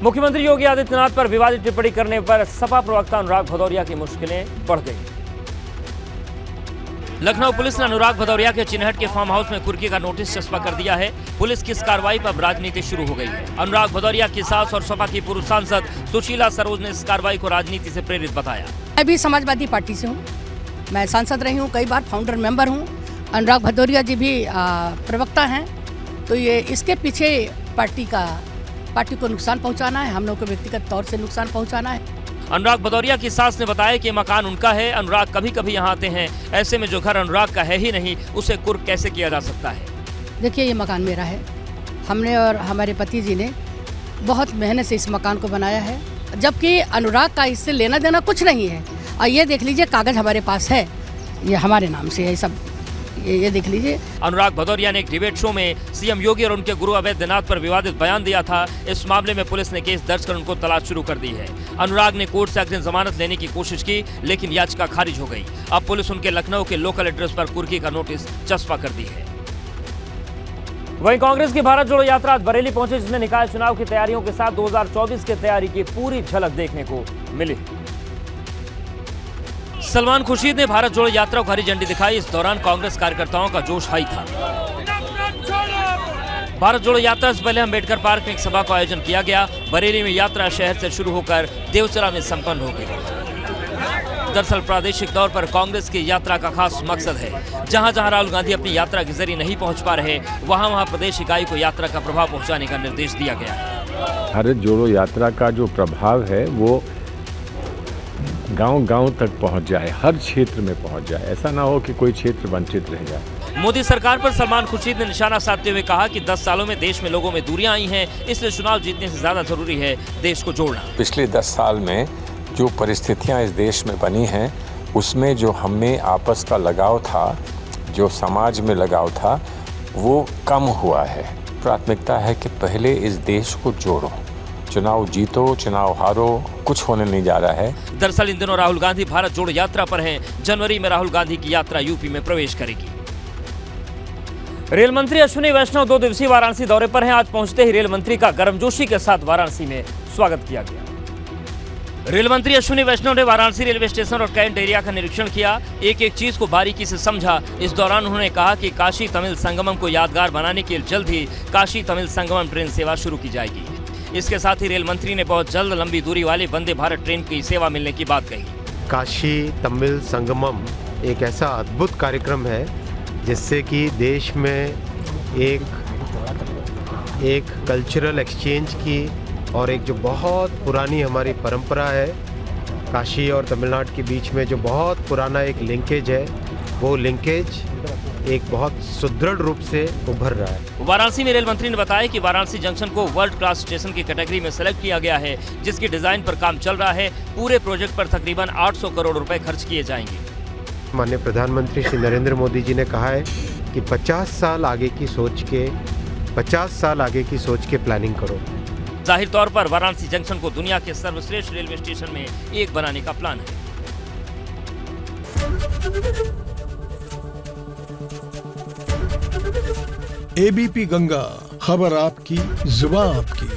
मुख्यमंत्री योगी आदित्यनाथ पर विवादित टिप्पणी करने पर सपा प्रवक्ता अनुराग भदौरिया की मुश्किलें बढ़ गई। लखनऊ पुलिस ने अनुराग भदौरिया के चिन्हट के फार्म हाउस में कुर्की का नोटिस चस्पा कर दिया है। पुलिस की इस कार्रवाई पर राजनीति शुरू हो गई है। अनुराग भदौरिया की सास और सपा की पूर्व सांसद सुशीला सरोज ने इस कार्रवाई को राजनीति से प्रेरित बताया। मैं भी समाजवादी पार्टी से हूँ, मैं सांसद रही हूँ, कई बार फाउंडर मेंबर हूँ। अनुराग भदौरिया जी भी प्रवक्ता हैं, तो ये इसके पीछे पार्टी को नुकसान पहुँचाना है, हम लोग को व्यक्तिगत तौर से नुकसान पहुँचाना है। अनुराग भदौरिया की सास ने बताया कि मकान उनका है, अनुराग कभी कभी यहाँ आते हैं। ऐसे में जो घर अनुराग का है ही नहीं, उसे कुर्क कैसे किया जा सकता है? देखिए, ये मकान मेरा है। हमने और हमारे पति जी ने बहुत मेहनत से इस मकान को बनाया है, जबकि अनुराग का इससे लेना देना कुछ नहीं है। और ये देख लीजिए, कागज हमारे पास है, ये हमारे नाम से है सब, ये देख लीजिए। अनुराग भदौरिया ने एक डिबेट शो में सीएम योगी और उनके गुरु अवैधनाथ पर विवादित बयान दिया था। इस मामले में पुलिस ने केस दर्ज कर उनको तलाश शुरू कर दी है। अनुराग ने कोर्ट से अग्रिम जमानत लेने की कोशिश की, लेकिन याचिका खारिज हो गई। अब पुलिस उनके लखनऊ के लोकल एड्रेस पर कुर्की का नोटिस चस्पा कर दी है। वहीं कांग्रेस की भारत जोड़ो यात्रा आज बरेली पहुंची, जिसमें निकाय चुनाव की तैयारियों के साथ 2024 की तैयारी की पूरी झलक देखने को मिली। सलमान खुर्शीद ने भारत जोड़ो यात्रा को हरी झंडी दिखाई। इस दौरान कांग्रेस कार्यकर्ताओं का जोश हाई था। भारत जोड़ो यात्रा से पहले अम्बेडकर पार्क में एक सभा का आयोजन किया गया। बरेली में यात्रा शहर से शुरू होकर देवचरा में संपन्न हो गई। दरअसल प्रादेशिक तौर पर कांग्रेस की यात्रा का खास मकसद है। जहां जहां राहुल गांधी अपनी यात्रा के जरिए नहीं पहुंच पा रहे, वहां वहां प्रदेश इकाई को यात्रा का प्रभाव पहुंचाने का निर्देश दिया गया है। भारत जोड़ो यात्रा का जो प्रभाव है वो गांव-गांव तक पहुंच जाए, हर क्षेत्र में पहुंच जाए। ऐसा ना हो कि कोई क्षेत्र वंचित रह जाए। मोदी सरकार पर सलमान खुर्शीद ने निशाना साधते हुए कहा कि 10 सालों में देश में लोगों में दूरियां आई हैं, इसलिए चुनाव जीतने से ज्यादा जरूरी है देश को जोड़ना। पिछले 10 साल में जो परिस्थितियां इस देश में बनी हैं, उसमें जो हमें आपस का लगाव था, जो समाज में लगाव था, वो कम हुआ है। प्राथमिकता है कि पहले इस देश को जोड़ो, चुनाव जीतो, चुनाव हारो, कुछ होने नहीं जा रहा है। दरअसल इन दिनों राहुल गांधी भारत जोड़ो यात्रा पर हैं। जनवरी में राहुल गांधी की यात्रा यूपी में प्रवेश करेगी। रेल मंत्री अश्विनी वैष्णव 2 दिवसीय वाराणसी दौरे पर हैं। आज पहुंचते ही रेल मंत्री का गर्मजोशी के साथ वाराणसी में स्वागत किया गया। रेल मंत्री अश्विनी वैष्णव ने वाराणसी रेलवे स्टेशन और कैंट एरिया का निरीक्षण किया, एक एक चीज को बारीकी से समझा। इस दौरान उन्होंने कहा कि काशी तमिल संगमम को यादगार बनाने के लिए जल्द ही काशी तमिल संगमम ट्रेन सेवा शुरू की जाएगी। इसके साथ ही रेल मंत्री ने बहुत जल्द लंबी दूरी वाली वंदे भारत ट्रेन की सेवा मिलने की बात कही। काशी तमिल संगमम एक ऐसा अद्भुत कार्यक्रम है जिससे कि देश में एक कल्चरल एक्सचेंज की और एक जो बहुत पुरानी हमारी परंपरा है, काशी और तमिलनाडु के बीच में जो बहुत पुराना एक लिंकेज है, वो लिंकेज एक बहुत सुदृढ़ रूप से उभर रहा है। वाराणसी में रेल मंत्री ने बताया कि वाराणसी जंक्शन को वर्ल्ड क्लास स्टेशन की कैटेगरी में सेलेक्ट किया गया है, जिसकी डिजाइन पर काम चल रहा है। पूरे प्रोजेक्ट पर तकरीबन 800 करोड़ रुपए खर्च किए जाएंगे। माननीय प्रधानमंत्री श्री नरेंद्र मोदी जी ने कहा है कि 50 साल आगे की सोच के प्लानिंग करो। जाहिर तौर पर वाराणसी जंक्शन को दुनिया के सर्वश्रेष्ठ रेलवे स्टेशन में एक बनाने का प्लान है। एबीपी गंगा, खबर आपकी, जुबान आपकी।